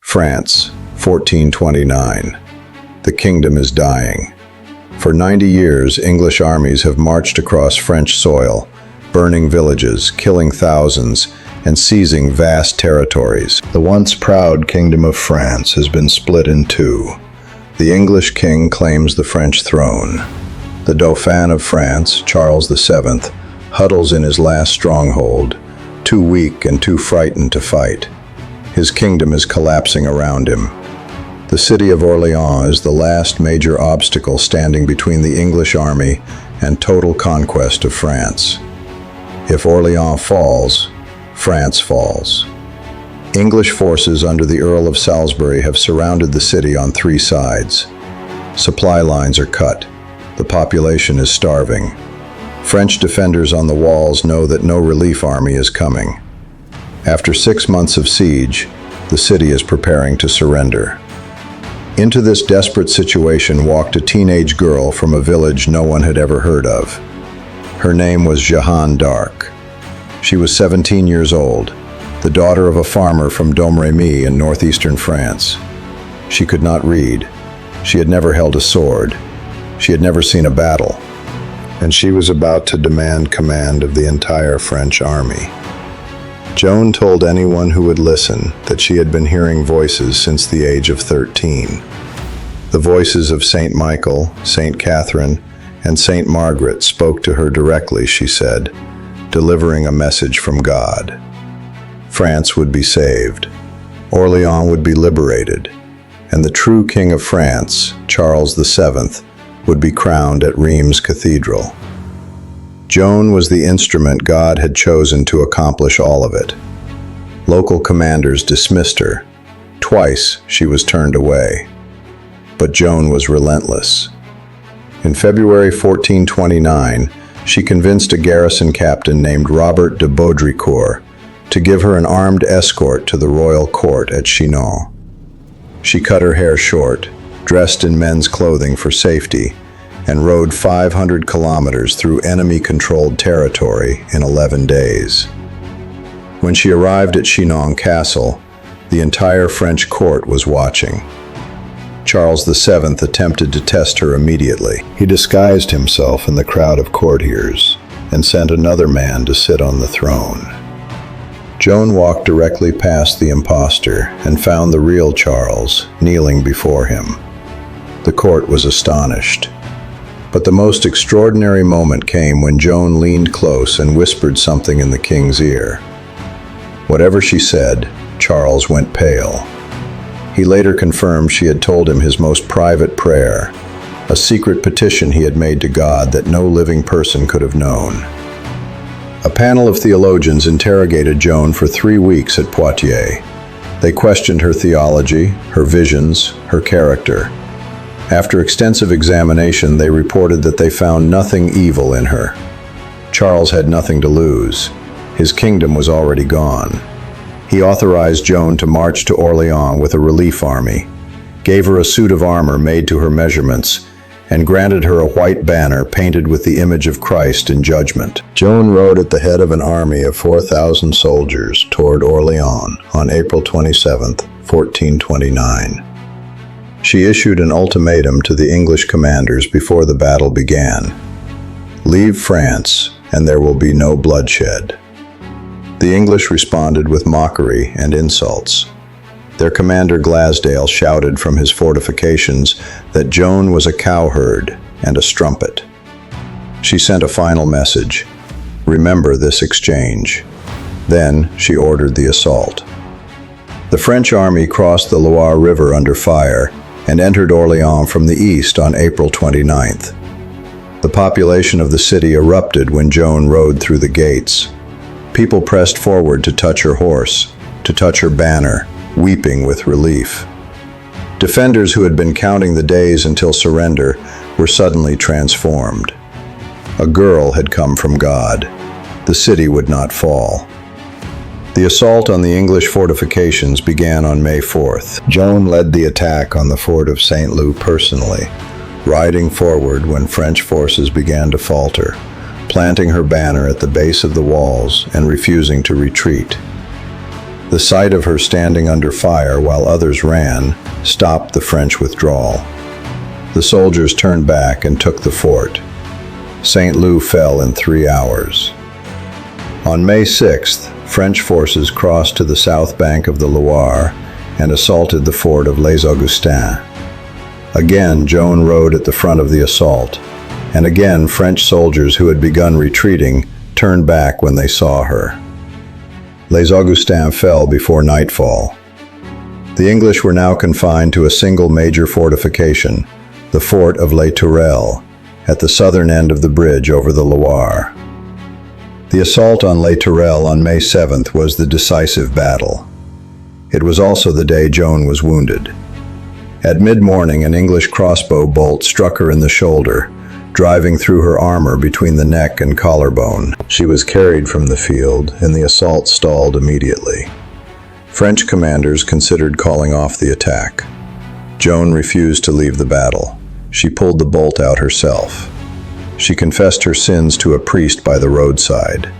France, 1429. The kingdom is dying. For 90 years, English armies have marched across French soil, burning villages, killing thousands, and seizing vast territories. The once proud kingdom of France has been split in two. The English king claims the French throne. The Dauphin of France, Charles.VII, huddles in his last stronghold, too weak and too frightened to fight. His kingdom is collapsing around him. The city of Orléans is the last major obstacle standing between the English army and total conquest of France. If Orléans falls, France falls. English forces under the Earl of Salisbury have surrounded the city on three sides. Supply lines are cut. The population is starving. French defenders on the walls know that no relief army is coming. After 6 months of siege, the city is preparing to surrender. Into this desperate situation walked a teenage girl from a village no one had ever heard of. Her name was Joan d'Arc. She was 17 years old, the daughter of a farmer from Domrémy in northeastern France. She could not read. She had never held a sword. She had never seen a battle. And she was about to demand command of the entire French army. Joan told anyone who would listen that she had been hearing voices since the age of 13. The voices of Saint Michael, Saint Catherine, and Saint Margaret spoke to her directly, she said, delivering a message from God. France would be saved. Orléans would be liberated. And the true King of France, Charles.VII, would be crowned at Reims Cathedral. Joan was the instrument God had chosen to accomplish all of it. Local commanders dismissed her. Twice she was turned away. But Joan was relentless. In February 1429, she convinced a garrison captain named Robert de Baudricourt to give her an armed escort to the royal court at Chinon. She cut her hair short, dressed in men's clothing for safety, and rode 500 kilometers through enemy-controlled territory in 11 days. When she arrived at Chinon Castle, the entire French court was watching. Charles.VII attempted to test her immediately. He disguised himself in the crowd of courtiers and sent another man to sit on the throne. Joan walked directly past the impostor and found the real Charles kneeling before him. The court was astonished. But the most extraordinary moment came when Joan leaned close and whispered something in the king's ear. Whatever she said, Charles went pale. He later confirmed she had told him his most private prayer, a secret petition he had made to God that no living person could have known. A panel of theologians interrogated Joan for 3 weeks at Poitiers. They questioned her theology, her visions, her character. After extensive examination, they reported that they found nothing evil in her. Charles had nothing to lose. His kingdom was already gone. He authorized Joan to march to Orléans with a relief army, gave her a suit of armor made to her measurements, and granted her a white banner painted with the image of Christ in judgment. Joan rode at the head of an army of 4,000 soldiers toward Orléans on April 27, 1429. She issued an ultimatum to the English commanders before the battle began. Leave France, and there will be no bloodshed. The English responded with mockery and insults. Their commander Glasdale shouted from his fortifications that Joan was a cowherd and a strumpet. She sent a final message: remember this exchange. Then she ordered the assault. The French army crossed the Loire River under fire and entered Orléans from the east on April 29th. The population of the city erupted when Joan rode through the gates. People pressed forward to touch her horse, to touch her banner, weeping with relief. Defenders who had been counting the days until surrender were suddenly transformed. A girl had come from God. The city would not fall. The assault on the English fortifications began on May 4th. Joan led the attack on the fort of Saint-Loup personally, riding forward when French forces began to falter, planting her banner at the base of the walls and refusing to retreat. The sight of her standing under fire while others ran stopped the French withdrawal. The soldiers turned back and took the fort. Saint-Loup fell in 3 hours. On May 6th, French forces crossed to the south bank of the Loire and assaulted the fort of Les Augustins. Again, Joan rode at the front of the assault, and again French soldiers who had begun retreating turned back when they saw her. Les Augustins fell before nightfall. The English were now confined to a single major fortification, the fort of Les Tourelles, at the southern end of the bridge over the Loire. The assault on Les Tourelles on May 7th was the decisive battle. It was also the day Joan was wounded. At mid-morning, an English crossbow bolt struck her in the shoulder, driving through her armor between the neck and collarbone. She was carried from the field, and the assault stalled immediately. French commanders considered calling off the attack. Joan refused to leave the battle. She pulled the bolt out herself. She confessed her sins to a priest by the roadside.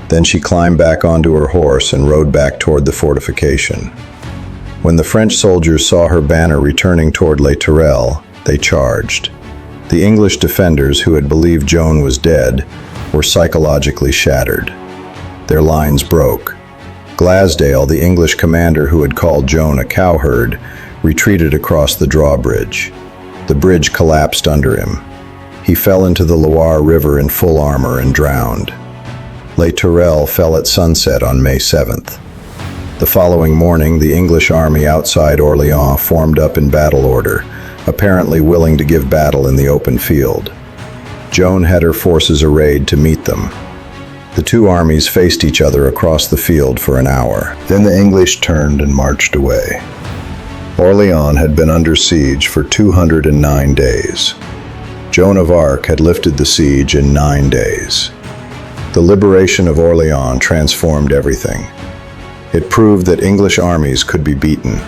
Then she climbed back onto her horse and rode back toward the fortification. When the French soldiers saw her banner returning toward Les Tourelles, they charged. The English defenders, who had believed Joan was dead, were psychologically shattered. Their lines broke. Glasdale, the English commander who had called Joan a cowherd, retreated across the drawbridge. The bridge collapsed under him. He fell into the Loire River in full armor and drowned. Les Tourelles fell at sunset on May 7th. The following morning, the English army outside Orléans formed up in battle order, apparently willing to give battle in the open field. Joan had her forces arrayed to meet them. The two armies faced each other across the field for an hour. Then the English turned and marched away. Orléans had been under siege for 209 days. Joan of Arc had lifted the siege in 9 days. The liberation of Orléans transformed everything. It proved that English armies could be beaten.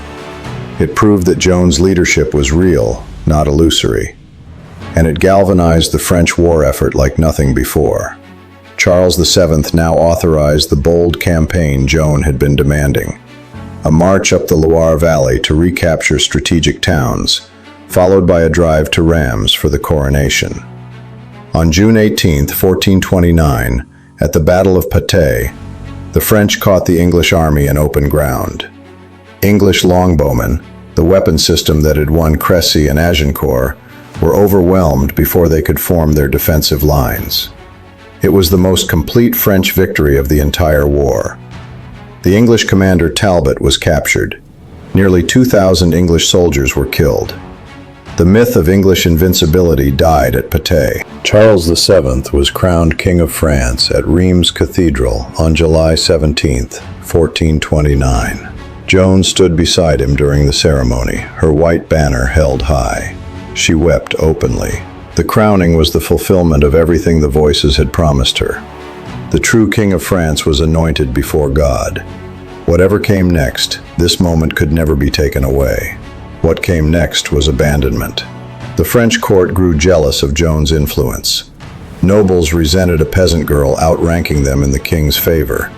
It proved that Joan's leadership was real, not illusory. And it galvanized the French war effort like nothing before. Charles VII now authorized the bold campaign Joan had been demanding. A march up the Loire Valley to recapture strategic towns, followed by a drive to Reims for the coronation. On June 18, 1429, at the Battle of Patay, the French caught the English army in open ground. English longbowmen, the weapon system that had won Crécy and Agincourt, were overwhelmed before they could form their defensive lines. It was the most complete French victory of the entire war. The English commander Talbot was captured. Nearly 2,000 English soldiers were killed. The myth of English invincibility died at Patay. Charles VII was crowned King of France at Reims Cathedral on July 17, 1429. Joan stood beside him during the ceremony, her white banner held high. She wept openly. The crowning was the fulfillment of everything the voices had promised her. The true King of France was anointed before God. Whatever came next, this moment could never be taken away. What came next was abandonment. The French court grew jealous of Joan's influence. Nobles resented a peasant girl outranking them in the king's favor.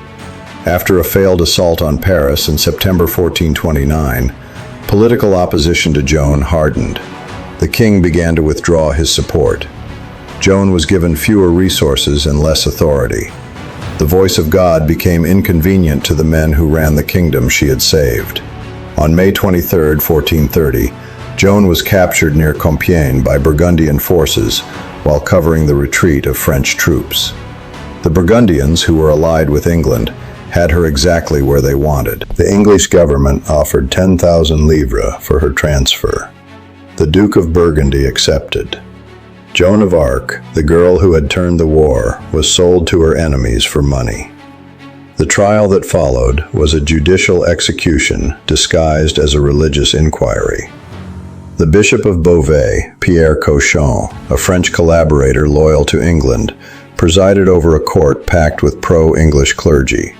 After a failed assault on Paris in September 1429, political opposition to Joan hardened. The king began to withdraw his support. Joan was given fewer resources and less authority. The voice of God became inconvenient to the men who ran the kingdom she had saved. On May 23, 1430, Joan was captured near Compiègne by Burgundian forces while covering the retreat of French troops. The Burgundians, who were allied with England, had her exactly where they wanted. The English government offered 10,000 livres for her transfer. The Duke of Burgundy accepted. Joan of Arc, the girl who had turned the war, was sold to her enemies for money. The trial that followed was a judicial execution disguised as a religious inquiry. The Bishop of Beauvais, Pierre Cauchon, a French collaborator loyal to England, presided over a court packed with pro-English clergy.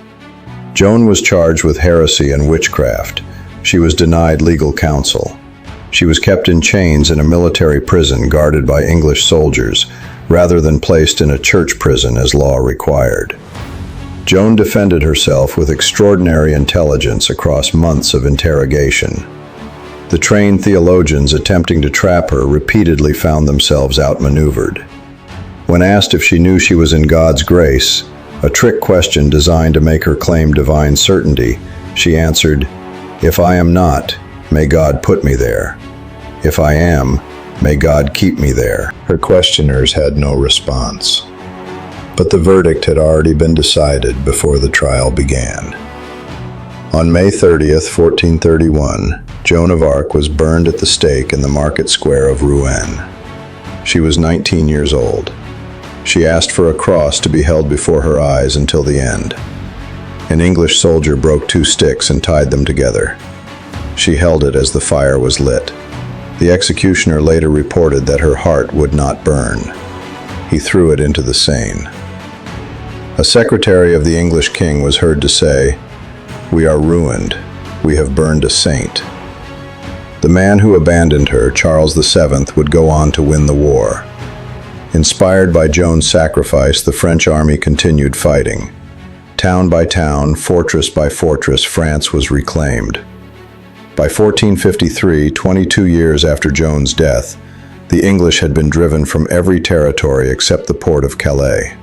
Joan was charged with heresy and witchcraft. She was denied legal counsel. She was kept in chains in a military prison guarded by English soldiers, rather than placed in a church prison as law required. Joan defended herself with extraordinary intelligence across months of interrogation. The trained theologians attempting to trap her repeatedly found themselves outmaneuvered. When asked if she knew she was in God's grace, a trick question designed to make her claim divine certainty, she answered, "If I am not, may God put me there. If I am, may God keep me there." Her questioners had no response. But the verdict had already been decided before the trial began. On May 30th, 1431, Joan of Arc was burned at the stake in the market square of Rouen. She was 19 years old. She asked for a cross to be held before her eyes until the end. An English soldier broke 2 sticks and tied them together. She held it as the fire was lit. The executioner later reported that her heart would not burn. He threw it into the Seine. A secretary of the English king was heard to say, "We are ruined. We have burned a saint." The man who abandoned her, Charles VII, would go on to win the war. Inspired by Joan's sacrifice, the French army continued fighting. Town by town, fortress by fortress, France was reclaimed. By 1453, 22 years after Joan's death, the English had been driven from every territory except the port of Calais.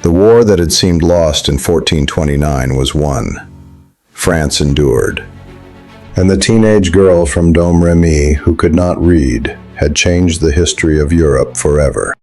The war that had seemed lost in 1429 was won. France endured. And the teenage girl from Domrémy, who could not read, had changed the history of Europe forever.